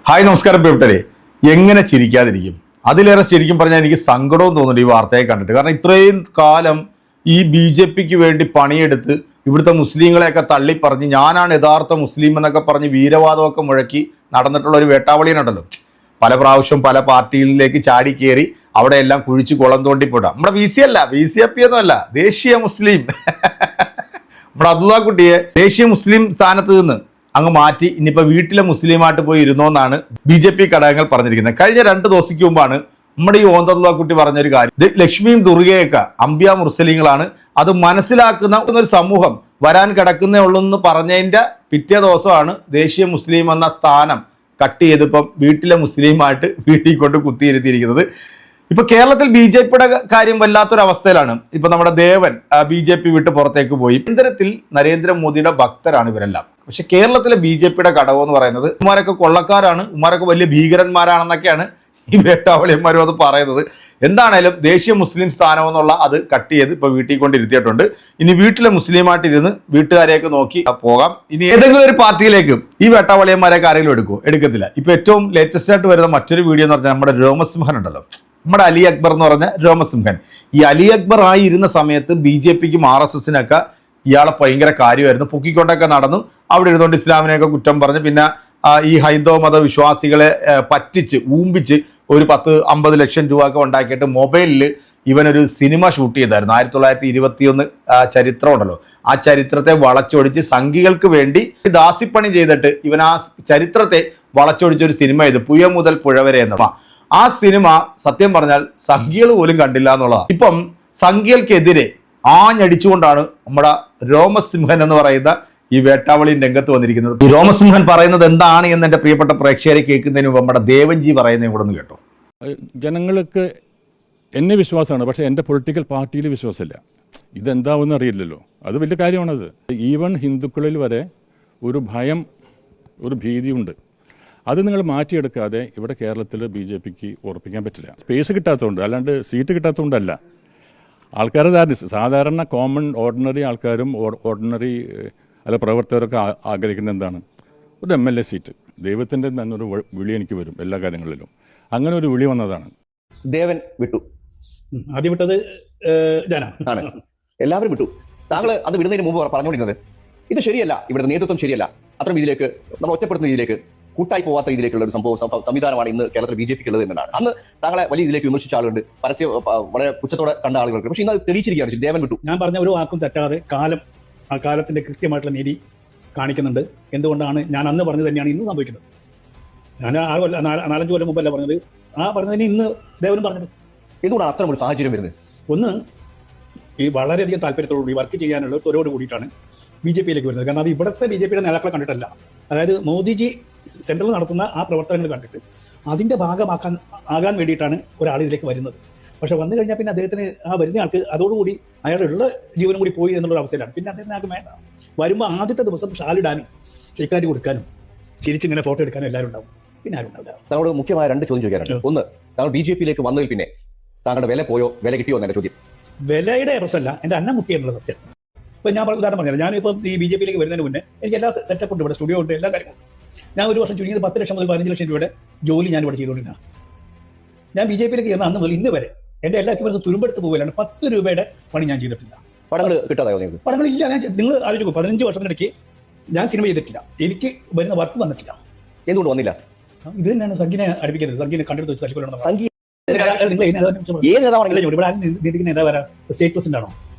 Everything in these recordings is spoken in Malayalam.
ഹായ് നമസ്കാരം പ്രിയപ്പെട്ടവരെ. എങ്ങനെ ചിരിക്കാതിരിക്കും? അതിലേറെ ശരിക്കും പറഞ്ഞാൽ എനിക്ക് സങ്കടവും തോന്നുന്നുണ്ട് ഈ വാർത്തയെ കണ്ടിട്ട്. കാരണം ഇത്രയും കാലം ഈ BJPക്ക് വേണ്ടി പണിയെടുത്ത് ഇവിടുത്തെ മുസ്ലിങ്ങളെയൊക്കെ തള്ളിപ്പറഞ്ഞ് ഞാനാണ് യഥാർത്ഥ മുസ്ലിം എന്നൊക്കെ പറഞ്ഞ് വീരവാദമൊക്കെ മുഴക്കി നടന്നിട്ടുള്ള ഒരു വേട്ടാവളിയനുണ്ടല്ലോ. പല പ്രാവശ്യം പല പാർട്ടിയിലേക്ക് ചാടി കയറി അവിടെ എല്ലാം കുഴിച്ച് കുളം തോണ്ടിപ്പോട്ടാ. നമ്മുടെ VC അല്ല, VCP ഒന്നും അല്ല, ദേശീയ മുസ്ലിം നമ്മുടെ അബ്ദുള്ള കുട്ടിയെ ദേശീയ മുസ്ലിം സ്ഥാനത്ത് നിന്ന് അങ്ങ് മാറ്റി ഇനിയിപ്പോൾ വീട്ടിലെ മുസ്ലിമായിട്ട് പോയി ഇരുന്നോന്നാണ് BJP ഘടകങ്ങൾ പറഞ്ഞിരിക്കുന്നത്. കഴിഞ്ഞ 2 ദിവസത്തേക്ക് മുമ്പാണ് നമ്മുടെ ഈ ഓന്തള്ള കുട്ടി പറഞ്ഞൊരു കാര്യം. ലക്ഷ്മിയും ദുർഗയൊക്കെ അമ്പിയ മുർസലിങ്ങളാണ്, അത് മനസ്സിലാക്കുന്ന ഒരു സമൂഹം വരാൻ കിടക്കുന്നേ ഉള്ളൂ എന്ന് പറഞ്ഞതിൻ്റെ പിറ്റേ ദിവസമാണ് ദേശീയ മുസ്ലിം എന്ന സ്ഥാനം കട്ട് ചെയ്തിപ്പം വീട്ടിലെ മുസ്ലിമായിട്ട് വീട്ടിൽ കൊണ്ട് കുത്തിയിരുത്തിയിരിക്കുന്നത്. ഇപ്പൊ കേരളത്തിൽ BJPയുടെ കാര്യം വല്ലാത്തൊരവസ്ഥയിലാണ്. ഇപ്പൊ നമ്മുടെ ദേവൻ BJP വിട്ട് പുറത്തേക്ക് പോയി. കേന്ദ്രത്തിൽ നരേന്ദ്രമോദിയുടെ ഭക്തരാണ് ഇവരെല്ലാം. പക്ഷെ കേരളത്തിലെ BJPയുടെ ഘടകം എന്ന് പറയുന്നത് ഉമ്മാരൊക്കെ കൊള്ളക്കാരാണ്, ഉമ്മാരൊക്കെ വലിയ ഭീകരന്മാരാണെന്നൊക്കെയാണ് ഈ വേട്ടാവളിയന്മാരും അത് പറയുന്നത്. എന്താണേലും ദേശീയ മുസ്ലിം സ്ഥാനം എന്നുള്ള അത് കട്ട് ചെയ്ത് ഇപ്പൊ വീട്ടിൽ കൊണ്ടിരുത്തിയിട്ടുണ്ട്. ഇനി വീട്ടിലെ മുസ്ലിമായിട്ട് ഇരുന്ന് വീട്ടുകാരെയൊക്കെ നോക്കി പോകാം. ഇനി ഏതെങ്കിലും ഒരു പാർട്ടിയിലേക്ക് ഈ വേട്ടാവളിയന്മാരെയൊക്കെ ആരെങ്കിലും എടുക്കുമോ? എടുക്കത്തില്ല. ഇപ്പൊ ഏറ്റവും ലേറ്റസ്റ്റ് ആയിട്ട് വരുന്ന മറ്റൊരു വീഡിയോ എന്ന് പറഞ്ഞാൽ നമ്മുടെ രോമസിംഹൻ ഉണ്ടല്ലോ, നമ്മുടെ അലി അക്ബർ എന്ന് പറഞ്ഞ രോമസിംഹൻ. ഈ അലി അക്ബർ ആയിരുന്ന സമയത്ത് BJPക്കും RSSനൊക്കെ ഇയാളെ ഭയങ്കര കാര്യമായിരുന്നു. പൊക്കിക്കൊണ്ടൊക്കെ നടന്നു, അവിടെ ഇരുന്നുകൊണ്ട് ഇസ്ലാമിനെയൊക്കെ കുറ്റം പറഞ്ഞ് പിന്നെ ഈ ഹൈന്ദവ മത വിശ്വാസികളെ പറ്റിച്ച് ഊമ്പിച്ച് ഒരു 10-50 ലക്ഷം രൂപ ഒക്കെ ഉണ്ടാക്കിയിട്ട് മൊബൈലിൽ ഇവനൊരു സിനിമ ഷൂട്ട് ചെയ്തായിരുന്നു. 1921 ചരിത്രം ഉണ്ടല്ലോ, ആ ചരിത്രത്തെ വളച്ചൊടിച്ച് സംഘികൾക്ക് വേണ്ടി ദാസിപ്പണി ചെയ്തിട്ട് ഇവൻ ആ ചരിത്രത്തെ വളച്ചൊടിച്ചൊരു സിനിമ ചെയ്ത് പുയ മുതൽ പുഴ വരെ എന്ന ആ സിനിമ സത്യം പറഞ്ഞാൽ സംഘികൾ പോലും കണ്ടില്ല എന്നുള്ളതാണ്. ഇപ്പം സംഘികൾക്കെതിരെ ആഞ്ഞടിച്ചുകൊണ്ടാണ് നമ്മുടെ രോമസിംഹൻ എന്ന് പറയുന്ന ഈ വേട്ടാവളി രംഗത്ത് വന്നിരിക്കുന്നത്. ഈ രോമസിംഹൻ പറയുന്നത് എന്താണ് എന്ന് എൻ്റെ പ്രിയപ്പെട്ട പ്രേക്ഷകരെ കേൾക്കുന്നതിന് മുമ്പ് നമ്മുടെ ദേവൻജി പറയുന്നതും കൂടെ ഒന്ന് കേട്ടോ. ജനങ്ങൾക്ക് എന്നെ വിശ്വാസമാണ്, പക്ഷേ എൻ്റെ പൊളിറ്റിക്കൽ പാർട്ടിയിൽ വിശ്വാസമില്ല. ഇതെന്താവെന്ന് അറിയില്ലല്ലോ, അത് വലിയ കാര്യമാണത്. ഈവൻ ഹിന്ദുക്കളിൽ വരെ ഒരു ഭയം, ഒരു ഭീതിയുണ്ട്. അത് നിങ്ങൾ മാറ്റിയെടുക്കാതെ ഇവിടെ കേരളത്തിൽ BJPക്ക് ഉറപ്പിക്കാൻ പറ്റില്ല. സ്പേസ് കിട്ടാത്തതുകൊണ്ട്, അല്ലാണ്ട് സീറ്റ് കിട്ടാത്തതുകൊണ്ടല്ല. ആൾക്കാരുടെ സാധാരണ കോമൺ ഓർഡിനറി ആൾക്കാരും ഓർഡിനറി അല്ല പ്രവർത്തകരൊക്കെ ആഗ്രഹിക്കുന്ന എന്താണ്? ഒരു MLA സീറ്റ്. ദൈവത്തിൻ്റെ തന്നെ ഒരു വിളി എനിക്ക് വരും എല്ലാ കാര്യങ്ങളിലും. അങ്ങനെ ഒരു വിളി വന്നതാണ്. ദേവൻ വിട്ടു. ആദ്യം വിട്ടത് ആണ്. എല്ലാവരും വിട്ടു. താങ്കൾ അത് വിടുന്നതിന് മുമ്പ് പറഞ്ഞുകൊണ്ടിരുന്നത് ഇത് ശരിയല്ല, ഇവിടുത്തെ നേതൃത്വം ശരിയല്ല, അത്തരം രീതിയിലേക്ക് നമ്മൾ ഒറ്റപ്പെടുന്ന രീതിയിലേക്ക് കൂട്ടായി പോവാത്ത രീതിയിലേക്കുള്ള ഒരു സംവിധാനമാണ് ഇന്ന് കേരളത്തിൽ BJPക്ക് ഉള്ളത് എന്നാണ്. അന്ന് താങ്കളെ വലിയ ഇതിലേക്ക് വിമർശിച്ച ആളുണ്ട്, പരസ്യം വളരെ പുച്ഛത്തോടെ കണ്ട ആളുകൾക്ക്. പക്ഷേ ഇന്ന് അത് തെളിയിച്ചിരിക്കുകയാണ്. ദേവൻ വിട്ടു. ഞാൻ പറഞ്ഞ ഒരു വാക്കും തെറ്റാതെ ആ കാലത്തിന്റെ കൃത്യമായിട്ടുള്ള നീതി കാണിക്കുന്നുണ്ട്. എന്തുകൊണ്ടാണ് ഞാൻ അന്ന് പറഞ്ഞത് തന്നെയാണ് ഇന്ന് സംഭവിക്കുന്നത്. ഞാൻ 4-5 കൊല്ലം മുമ്പല്ല പറഞ്ഞത്, ആ പറഞ്ഞതിന് ഇന്ന് ദേവനും പറഞ്ഞത്. എന്തുകൊണ്ടാണ് അത്തരം ഒരു സാഹചര്യം വരുന്നത്? ഒന്ന്, ഈ വളരെയധികം താല്പര്യത്തോടുകൂടി വർക്ക് ചെയ്യാനുള്ളവരോട് കൂടിയിട്ടാണ് BJPയിലേക്ക് വരുന്നത്. കാരണം അത് ഇവിടുത്തെ BJPയുടെ നേതാക്കളെ കണ്ടിട്ടല്ല. അതായത് മോദിജി സെൻട്രൽ നടത്തുന്ന ആ പ്രവർത്തനങ്ങൾ കണ്ടിട്ട് അതിൻ്റെ ആകാൻ വേണ്ടിയിട്ടാണ് ഒരാൾ ഇതിലേക്ക് വരുന്നത്. പക്ഷെ വന്നു കഴിഞ്ഞാൽ പിന്നെ അദ്ദേഹത്തിന് ആ വരുന്ന ആൾക്ക് അതോടുകൂടി അയാളുള്ള ജീവനും കൂടി പോയി എന്നുള്ള അവസ്ഥയിലാണ്. പിന്നെ അദ്ദേഹത്തിന് ആൾക്ക് വേണ്ട. വരുമ്പോൾ ആദ്യത്തെ ദിവസം ഷാലിടാനും ഷെയ്ക്കാൻഡ് കൊടുക്കാനും ചിരിച്ചിങ്ങനെ ഫോട്ടോ എടുക്കാനും എല്ലാവരും ഉണ്ടാവും. പിന്നെ ആരും ഉണ്ടാവില്ല. താങ്കളോട് മുഖ്യമായ 2 ചോദ്യം ചോദിക്കാറുണ്ട്. ഒന്ന്, താങ്കൾ BJPയിലേക്ക് വന്നതിൽ പിന്നെ താങ്കളുടെ വില പോയോ, വില കിട്ടിയോ എന്നെ ചോദ്യം. വിലയുടെ പ്രശ്നമല്ല, എൻ്റെ അന്നം മുട്ടി എന്നുള്ളത് സത്യം. ഇപ്പം ഞാൻ ഉദാഹരണം പറഞ്ഞത്, ഞാനിപ്പം ഈ BJPയിലേക്ക് വരുന്നതിന് മുന്നേ എനിക്ക് എല്ലാ സെറ്റപ്പ് ഉണ്ട്, ഇവിടെ സ്റ്റുഡിയോ ഉണ്ട്, എല്ലാ കാര്യങ്ങളും. ഞാൻ ഒരു വർഷം ചുരുങ്ങിയത് 10 ലക്ഷം മുതൽ 15 ലക്ഷം രൂപയുടെ ജോലി ഞാൻ ഇവിടെ ചെയ്തുകൊണ്ടിരുന്നതാണ്. ഞാൻ BJPയിലേക്ക് ചെയ്യുന്ന അന്ന് മുതൽ ഇന്ന് വരെ എൻ്റെ എല്ലാ എക്സ്പെൻസും തുരുമ്പെടുത്ത് പോവുകയാണ്. 10 രൂപയുടെ പണി ഞാൻ ചെയ്തിട്ടില്ല. പടങ്ങൾ കിട്ടാതായോ? പടങ്ങളില്ല. നിങ്ങൾ ആലോചിക്കും, 15 വർഷത്തിനിടയ്ക്ക് ഞാൻ സിനിമ ചെയ്തിട്ടില്ല, എനിക്ക് വരുന്ന വർക്ക് വന്നിട്ടില്ല. എന്തുകൊണ്ട് വന്നില്ല? ഇത് തന്നെയാണ് സംഗീനെ അടുപ്പിക്കുന്നത്. സംഗീനെ കണ്ടെടുത്ത് തല്ലിക്കൊല്ലണം. നേതാവാരാ? സ്റ്റേറ്റ് പ്രസിഡന്റ് ആണോ?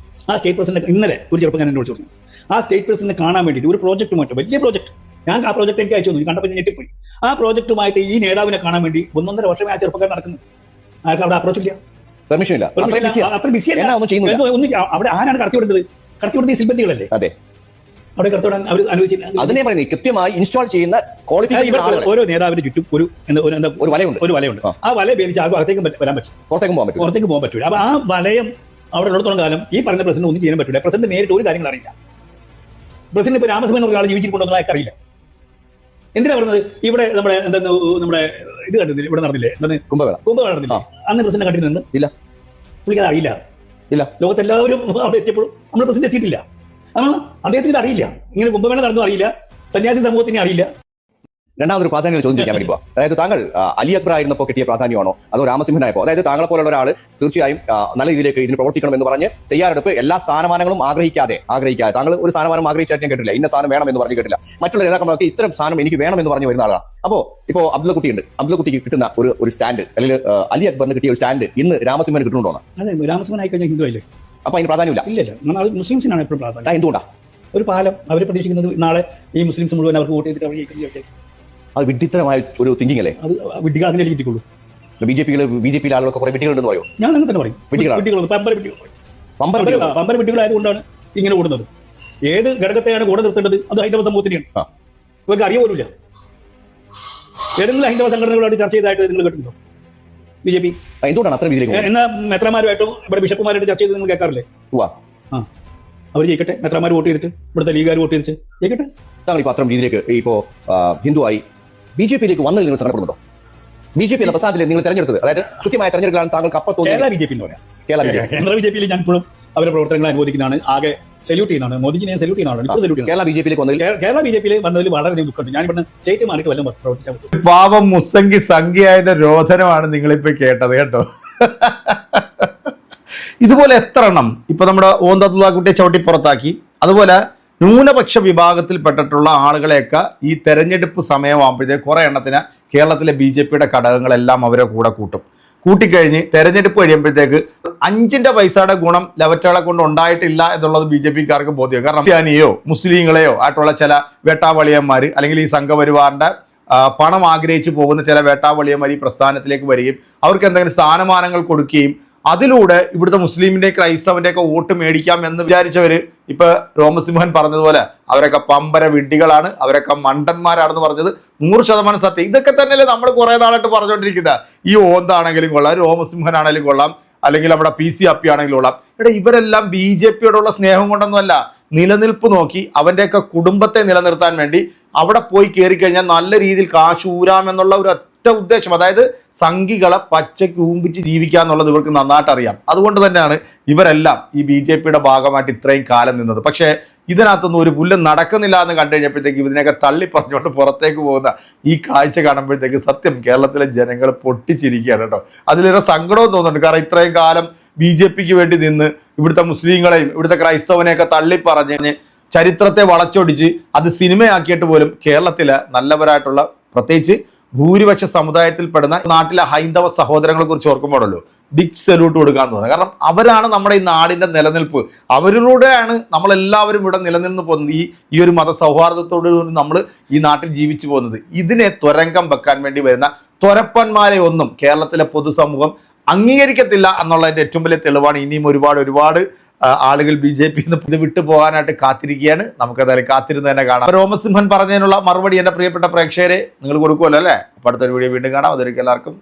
ആ സ്റ്റേറ്റ് പ്രസിഡന്റ് ഇന്നലെ ഒരു ചെറുപ്പം എന്നോട് ചോദിച്ചു, ആ സ്റ്റേറ്റ് പ്രസിഡന്റ് കാണാൻ വേണ്ടിയിട്ട് ഒരു പ്രോജക്റ്റുമായിട്ട്, വലിയ പ്രോജക്ട്, ഞാൻ ആ പ്രോജക്റ്റ് എനിക്ക് അയച്ചു തന്നു, കണ്ടപ്പോൾ ഞെട്ടിപ്പോയി. ആ പ്രോജക്റ്റുമായിട്ട് ഈ നേതാവിനെ കാണാൻ വേണ്ടി 1.5 വർഷമേ ആ ചെറുപ്പക്കാരൻ നടക്കുന്നു. അയാൾക്ക് അവിടെ അപ്രോച്ച് ഇല്ല, പെർമിഷൻ ഇല്ല, അത്ര ബിസിയല്ല. അവിടെ ആരാണ് കടത്തിവിടുന്നത്? കടത്തിവിടുന്നത് ഈ സിൽബന്തികളല്ലേ? അതെ, അവിടെ കടത്തിവിടാൻ അവർ അനുവദിച്ചില്ല. അതിനെ പറയുന്നത് കൃത്യമായി ഇൻസ്റ്റാൾ ചെയ്യുന്ന ഓരോ നേതാവിന്റെ ചുറ്റും ഒരു വലയുണ്ട്. ആ വല ഉപയോഗിച്ച് ആർക്കും അകത്തേക്ക് വരാൻ പറ്റും, പുറത്തേക്ക് പോകാൻ പറ്റില്ല. അപ്പൊ ആ വലയം അവിടെ ഉള്ളിടത്തോളം കാലം ഈ പറഞ്ഞ പ്രസിഡന്റ് ഒന്നും ചെയ്യാൻ പറ്റില്ല. പ്രസിഡന്റ് നേരിട്ട് ഒരു കാര്യങ്ങൾ അറിയില്ല. പ്രസിഡന്റ് ഇപ്പൊ രാമസ്വാമി എന്ന ഒരാൾ ജീവിച്ചിട്ടുണ്ടോ അയാൾക്ക് അറിയില്ല. എന്തിനാ പറയുന്നത്? ഇവിടെ നമ്മുടെ ഇത് കണ്ടില്ലേ, ഇവിടെ നടന്നില്ലേ, കുംഭമേള നടന്നില്ലേ? അന്ന് പ്രസിഡന്റ് കണ്ടിരുന്നു ഇല്ല, പുള്ളിക്ക് അറിയില്ല. ലോകത്തെല്ലാവരും അവിടെ എത്തിയപ്പോഴും നമ്മൾ പ്രസിഡന്റ് എത്തിയിട്ടില്ല. അദ്ദേഹത്തിന് ഇത് അറിയില്ല. ഇങ്ങനെ കുംഭമേള നടന്നു അറിയില്ല, സന്യാസി സമൂഹത്തിനെ അറിയില്ല. രണ്ടാമതൊരു പ്രാധാന്യം ചോദ്യം ചെയ്യാൻ വേണ്ടി പോവാം. അതായത് താങ്കൾ അലി അക്ബർ ആയിരുന്നപ്പോൾ കിട്ടിയ പ്രാധാന്യമാണോ അതോ രാമസിംഹനായപ്പോൾ? അതായത് താങ്കളെ പോലുള്ള ഒരാൾ തീർച്ചയായും നല്ല രീതിയിലേക്ക് ഇതിന് പ്രവർത്തിക്കണം എന്ന് പറഞ്ഞ് തയ്യാറെടുപ്പ് എല്ലാ സ്ഥാനമാനങ്ങളും ആഗ്രഹിക്കാതെ താങ്കൾ ഒരു സ്ഥാനമാനം ആഗ്രഹിച്ചാൽ ഞാൻ കേട്ടില്ല, ഇന്ന സ്ഥാനം വേണം എന്ന് പറഞ്ഞു കേട്ടില്ല. മറ്റുള്ള നേതാക്കന്മാർക്ക് ഇത്തരം സ്ഥാനം എനിക്ക് വേണം എന്ന് പറഞ്ഞു വരുന്ന ആളാണ്. അപ്പോൾ ഇപ്പോൾ അബ്ദുള്ളക്കുട്ടി ഉണ്ട്, അബ്ദുള്ളക്കുട്ടിക്ക് കിട്ടുന്ന ഒരു സ്റ്റാൻഡ് അല്ലെങ്കിൽ അലി അക്ബറിന് കിട്ടിയ ഒരു സ്റ്റാൻഡ് ഇന്ന് രാമസിംഹന് കിട്ടുന്നുണ്ടോ? അതെ, രാമസിംഹൻ ആയി കഴിഞ്ഞാൽ ഹിന്ദു അല്ലേ, അപ്പൊ അതിന് പ്രാധാന്യമില്ല. ഇല്ല, മുസ്ലിംസിനാണ് എപ്പോഴും പ്രാധാന്യം. എന്തുകൊണ്ടാണ് ഒരു പാലം അവർ പ്രതീക്ഷിക്കുന്നത് നാളെ ഈ മുസ്ലിംസ് മുഴുവൻ അവർക്ക് വോട്ട് ചെയ്തിട്ട് അവർ അത് വിഡ്ഢിത്തരമായ ഒരു തിങ്കിങ് അല്ലേ? അത് വിഡ്ഢികൾ അതിനെ എത്തിക്കുള്ളൂ. ബി ജെ പിയിലെ ആളുകളൊക്കെ കുറെ വിഡ്ഢികളുണ്ടെന്ന് പറയോ? ഞാൻ അങ്ങനെ തന്നെ പറയും. പമ്പര വിഡ്ഢികളായതുകൊണ്ടാണ് ഇങ്ങനെ ഓടുന്നത്. ഏത് ഘടകത്തെയാണ് കൂടെ നിർത്തേണ്ടത് അത് ഹൈന്ദവ സമൂഹത്തിനെയാണ്. ഇവർക്ക് അറിയ പോലുമില്ല. ഏതെങ്കിലും ഹൈന്ദവ സംഘടനകളോട് ചർച്ച ചെയ്തതായിട്ട് നിങ്ങൾ കേട്ടിട്ടുണ്ടോ? BJP എന്തുകൊണ്ടാണ് അത്ര എന്നാ മെത്രമാരുമായിട്ടും ഇവിടെ ബിഷപ്പുമാരായിട്ട് ചർച്ച ചെയ്ത് നിങ്ങൾ കേൾക്കാറില്ലേ? അവർ ജയിക്കട്ടെ, മെത്രമാർ വോട്ട് ചെയ്തിട്ട്, ഇവിടുത്തെ ലീഗുകാർ വോട്ട് ചെയ്തിട്ട് ജയിക്കട്ടെ. താങ്കൾ ഇപ്പൊ അത്തരം രീതിയിലേക്ക് ഇപ്പോ ഹിന്ദുവായി BJP-യിലേക്ക് വന്നതിൽ നിങ്ങൾ സങ്കടപ്പെടുന്നുണ്ടോ? BJP എന്ന പ്രസ്ഥാനത്തിൽ നിങ്ങൾ തെരഞ്ഞെടുത്തത്, അതായത് കൃത്യമായ തെരഞ്ഞെടുക്കലാണ് താങ്കൾക്ക് അപ്പോൾ കേരള BJP എന്ന് പറയാം. കേന്ദ്ര BJP-യിൽ ഞാൻ ഇപ്പോഴും അവരുടെ പ്രവർത്തനങ്ങൾ അനുവദിക്കുന്നതാണ്, ആകെ സല്യൂട്ട് ചെയ്യുന്നതാണ്. മോദിജിനെ ഞാൻ സല്യൂട്ട് ചെയ്യുന്നതാണ്. കേരള BJP-യിലേക്ക് വന്നതിൽ വളരെ ദുഃഖമുണ്ട്. ഞാൻ ഇവിടുന്ന് സ്റ്റേറ്റ് മാറിയിട്ട് വല്ലതും പ്രവർത്തിക്കാൻ പറ്റും. പാവം മുസംഗി സംഖ്യയുടെ രോധനമാണ് നിങ്ങളിപ്പോ കേട്ടത് കേട്ടോ. ഇതുപോലെ എത്ര എണ്ണം ഇപ്പൊ നമ്മുടെ ഓന്തത്തുള്ളാക്കുട്ടിയെ ചവിട്ടി പുറത്താക്കി, അതുപോലെ ന്യൂനപക്ഷ വിഭാഗത്തിൽപ്പെട്ടിട്ടുള്ള ആളുകളെയൊക്കെ ഈ തെരഞ്ഞെടുപ്പ് സമയമാകുമ്പോഴത്തേക്ക് കുറേ എണ്ണത്തിന് കേരളത്തിലെ BJP-യുടെ ഘടകങ്ങളെല്ലാം അവരെ കൂട്ടിക്കഴിഞ്ഞ് തെരഞ്ഞെടുപ്പ് കഴിയുമ്പോഴത്തേക്ക് 5 പൈസയുടെ ഗുണം ലവറ്റകളെ കൊണ്ട് ഉണ്ടായിട്ടില്ല എന്നുള്ളത് BJP-ക്കാർക്ക് ബോധ്യം. കാരണം ക്രിസ്ത്യാനിയോ മുസ്ലിങ്ങളെയോ ആയിട്ടുള്ള ചില വേട്ടാവളിയന്മാർ അല്ലെങ്കിൽ ഈ സംഘപരിവാറിന്റെ പണം ആഗ്രഹിച്ചു പോകുന്ന ചില വേട്ടാവളിയന്മാർ ഈ പ്രസ്ഥാനത്തിലേക്ക് വരികയും അവർക്ക് എന്തെങ്കിലും സ്ഥാനമാനങ്ങൾ കൊടുക്കുകയും അതിലൂടെ ഇവിടുത്തെ മുസ്ലിമിന്റെ ക്രൈസ്തവന്റെ ഒക്കെ വോട്ട് മേടിക്കാം എന്ന് വിചാരിച്ചവര് ഇപ്പൊ രോമസിംഹൻ പറഞ്ഞതുപോലെ അവരൊക്കെ പമ്പര വിഡ്ഢികളാണ്, അവരൊക്കെ മണ്ടന്മാരാണെന്ന് പറഞ്ഞത് 100% സത്യം. ഇതൊക്കെ തന്നെയല്ലേ നമ്മൾ കുറെ നാളായിട്ട് പറഞ്ഞുകൊണ്ടിരിക്കുന്നത്. ഈ ഓന്താണെങ്കിലും കൊള്ളാം, രോമസിംഹനാണെങ്കിലും കൊള്ളാം, അല്ലെങ്കിൽ നമ്മുടെ PC അപ്പി ആണെങ്കിലും കൊള്ളാം. ഇവരെല്ലാം BJP-യോടുള്ള സ്നേഹം കൊണ്ടൊന്നുമല്ല, നിലനിൽപ്പ് നോക്കി അവൻ്റെയൊക്കെ കുടുംബത്തെ നിലനിർത്താൻ വേണ്ടി അവിടെ പോയി കയറിക്കഴിഞ്ഞാൽ നല്ല രീതിയിൽ കാശൂരാമെന്നുള്ള ഒരു ഉദ്ദേശം, അതായത് സംഘികളെ പച്ചയ്ക്ക് ഊമ്പിച്ച് ജീവിക്കുക എന്നുള്ളത് ഇവർക്ക് നന്നായിട്ട് അറിയാം. അതുകൊണ്ട് തന്നെയാണ് ഇവരെല്ലാം ഈ BJP-യുടെ ഭാഗമായിട്ട് ഇത്രയും കാലം നിന്നത്. പക്ഷേ ഇതിനകത്തൊന്നും ഒരു പുല്ല് നടക്കുന്നില്ല എന്ന് കണ്ടു കഴിഞ്ഞപ്പോഴത്തേക്ക് ഇതിനെയൊക്കെ തള്ളി പറഞ്ഞുകൊണ്ട് പുറത്തേക്ക് പോകുന്ന ഈ കാഴ്ച കാണുമ്പോഴത്തേക്ക് സത്യം കേരളത്തിലെ ജനങ്ങൾ പൊട്ടിച്ചിരിക്കുകയാണ് കേട്ടോ. അതിലേറെ സങ്കടവും തോന്നുന്നുണ്ട്. കാരണം ഇത്രയും കാലം BJP-ക്ക് വേണ്ടി നിന്ന് ഇവിടുത്തെ മുസ്ലിങ്ങളെയും ഇവിടുത്തെ ക്രൈസ്തവനെയൊക്കെ തള്ളി പറഞ്ഞ് ചരിത്രത്തെ വളച്ചൊടിച്ച് അത് സിനിമയാക്കിയിട്ട് പോലും കേരളത്തിലെ നല്ലവരായിട്ടുള്ള പ്രത്യേകിച്ച് ഭൂരിപക്ഷ സമുദായത്തിൽപ്പെടുന്ന നാട്ടിലെ ഹൈന്ദവ സഹോദരങ്ങളെ കുറിച്ച് ഓർക്കുമ്പോഴല്ലോ ബിഗ് സല്യൂട്ട് കൊടുക്കാൻ തോന്നുന്നത്. കാരണം അവരാണ് നമ്മുടെ ഈ നാടിൻ്റെ നിലനിൽപ്പ്. അവരിലൂടെയാണ് നമ്മളെല്ലാവരും ഇവിടെ നിലനിന്ന് പോകുന്നത്. ഈ ഒരു മതസൗഹാർദ്ദത്തോട് നമ്മൾ ഈ നാട്ടിൽ ജീവിച്ചു പോകുന്നത്. ഇതിനെ തുരങ്കം വെക്കാൻ വേണ്ടി വരുന്ന തുരപ്പന്മാരെ ഒന്നും കേരളത്തിലെ പൊതുസമൂഹം അംഗീകരിക്കത്തില്ല എന്നുള്ളതിൻ്റെ ഏറ്റവും വലിയ തെളിവാണ്. ഇനിയും ഒരുപാട് ആളുകൾ BJP-ന്ന് ഇത് വിട്ടു പോകാനായിട്ട് കാത്തിരിക്കുകയാണ്. നമുക്കതായാലും കാത്തിരുന്ന് തന്നെ കാണാം. രോമസിംഹൻ പറഞ്ഞതിനുള്ള മറുപടി എൻ്റെ പ്രിയപ്പെട്ട പ്രേക്ഷകരെ നിങ്ങൾ കൊടുക്കുമല്ലോ അല്ലേ? അപ്പോൾ അടുത്തൊരു വീഡിയോ വീണ്ടും കാണാം. അതൊരിക്കൽ എല്ലാവർക്കും